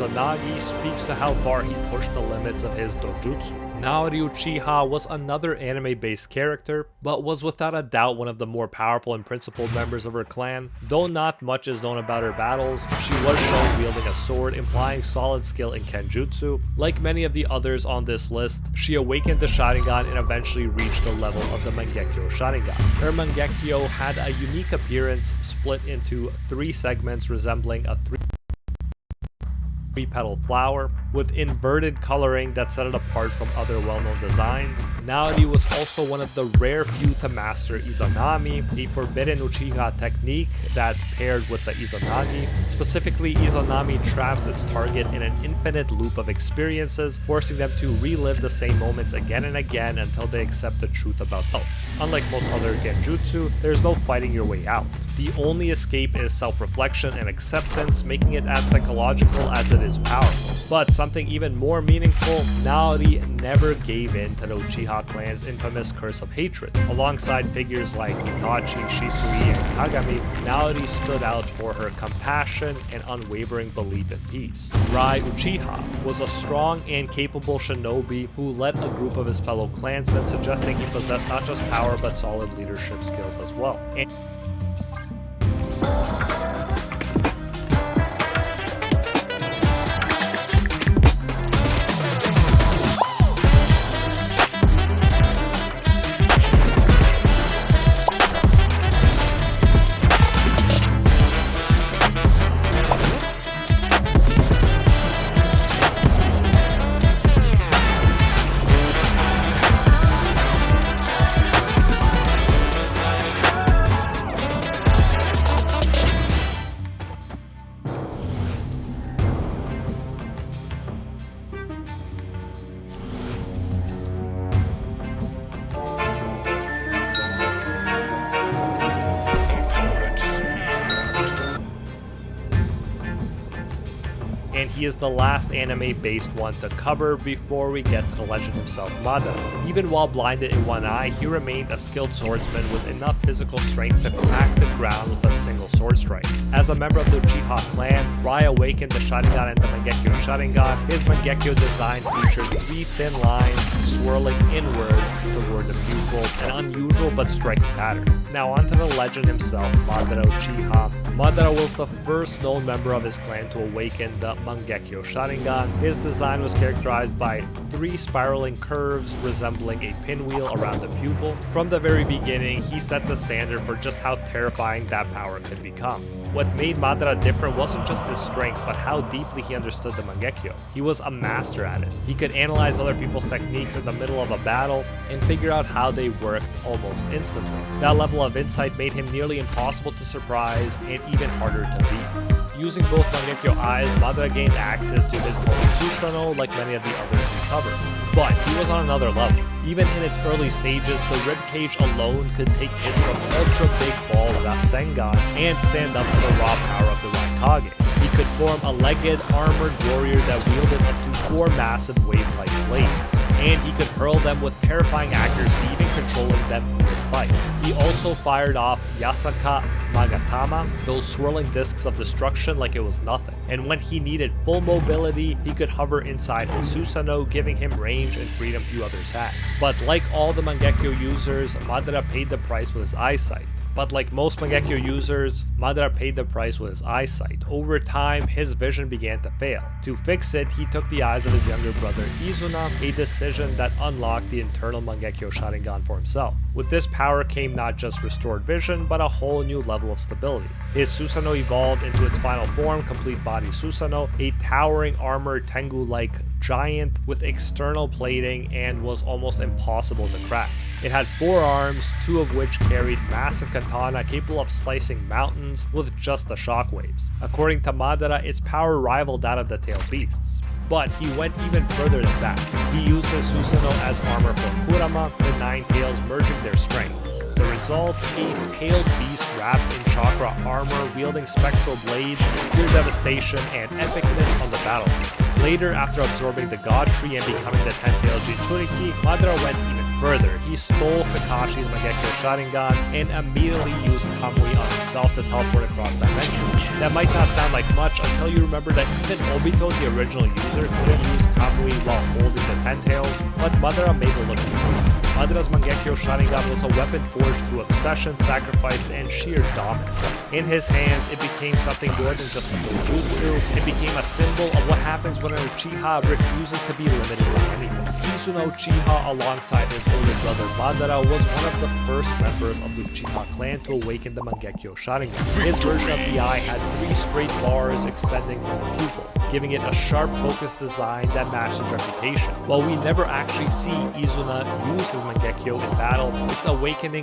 Izanagi speaks to how far he pushed the limits of his dojutsu. Naori Uchiha was another anime-based character, but was without a doubt one of the more powerful and principled members of her clan. Though not much is known about her battles, she was shown wielding a sword, implying solid skill in Kenjutsu. Like many of the others on this list, she awakened the Sharingan and eventually reached the level of the Mangekyo Sharingan. Her Mangekyo had a unique appearance, split into 3 segments resembling a three-petal flower, with inverted coloring that set it apart from other well-known designs. Naori was also one of the rare few to master Izanami, a forbidden Uchiha technique that paired with the Izanagi. Specifically, Izanami traps its target in an infinite loop of experiences, forcing them to relive the same moments again and again until they accept the truth about themselves. Unlike most other genjutsu, there's no fighting your way out. The only escape is self-reflection and acceptance, making it as psychological as it is powerful. But something even more meaningful, Naori never gave in to the Uchiha clan's infamous curse of hatred. Alongside figures like Itachi, Shisui, and Kagami, Naori stood out for her compassion and unwavering belief in peace. Rai Uchiha was a strong and capable shinobi who led a group of his fellow clansmen, suggesting he possessed not just power but solid leadership skills as well. And he is the last anime-based one to cover before we get to the legend himself, Madara. Even while blinded in one eye, he remained a skilled swordsman with enough physical strength to crack the ground with a single sword strike. As a member of the Uchiha clan, Rai awakened the Sharingan and the Mangekyo Sharingan. His Mangekyo design featured 3 thin lines swirling inward toward the pupil, an unusual but striking pattern. Now onto the legend himself, Madara Uchiha. Madara was the first known member of his clan to awaken the Mangekyo Sharingan. His design was characterized by 3 spiraling curves resembling a pinwheel around the pupil. From the very beginning, he set the standard for just how terrifying that power could become. What made Madara different wasn't just his strength, but how deeply he understood the Mangekyo. He was a master at it. He could analyze other people's techniques in the middle of a battle and figure out how they worked almost instantly. That level of insight made him nearly impossible to surprise and even harder to beat. Using both Mangekyo eyes, Madara gained access to his own Susanoo like many of the others we covered. But he was on another level. Even in its early stages, the ribcage alone could take hits from ultra big ball Rasengan and stand up to the raw power of the Raikage. He could form a legged, armored warrior that wielded up to 4 massive wave-like blades, and he could hurl them with terrifying accuracy, even controlling them mid-fight. He also fired off Yasaka Magatama, those swirling discs of destruction, like it was nothing. And when he needed full mobility, he could hover inside his Susanoo, giving him range and freedom few others had. But like all the Mangekyo users, Madara paid the price with his eyesight. But like most Mangekyo users, Madara paid the price with his eyesight. Over time, his vision began to fail. To fix it, he took the eyes of his younger brother Izuna, a decision that unlocked the internal Mangekyo Sharingan for himself. With this power came not just restored vision, but a whole new level of stability. His Susanoo evolved into its final form, complete body Susanoo, a towering armored Tengu-like giant with external plating and was almost impossible to crack. It had 4 arms, 2 of which carried massive katana capable of slicing mountains with just the shockwaves. According to Madara, its power rivaled that of the tailed beasts. But he went even further than that. He used his Susanoo as armor for Kurama, the 9 tails merging their strengths. The result, a tailed beast wrapped in chakra armor, wielding spectral blades, pure devastation and epicness on the battlefield. Later, after absorbing the God Tree and becoming the 10-tailed Jinchuriki, Madara went even further. He stole Kakashi's Mangekyo Sharingan and immediately used Kamui on himself to teleport across dimensions. That might not sound like much until you remember that even Obito, the original user, couldn't use Kamui while holding the Ten Tails, but Madara made it look easy. Madara's Mangekyo Sharingan was a weapon forged through obsession, sacrifice, and sheer dominance. In his hands, it became something more than just a jutsu. It became a symbol of what happens when an Uchiha refuses to be limited by anything. Susanoo Uchiha, alongside his older brother Madara, was one of the first members of the Uchiha clan to awaken the Mangekyo Sharingan. His version of the eye had 3 straight bars extending from the pupil, giving it a sharp, focused design that matched his reputation. While we never actually see Izuna use his Mangekyo in battle, its awakening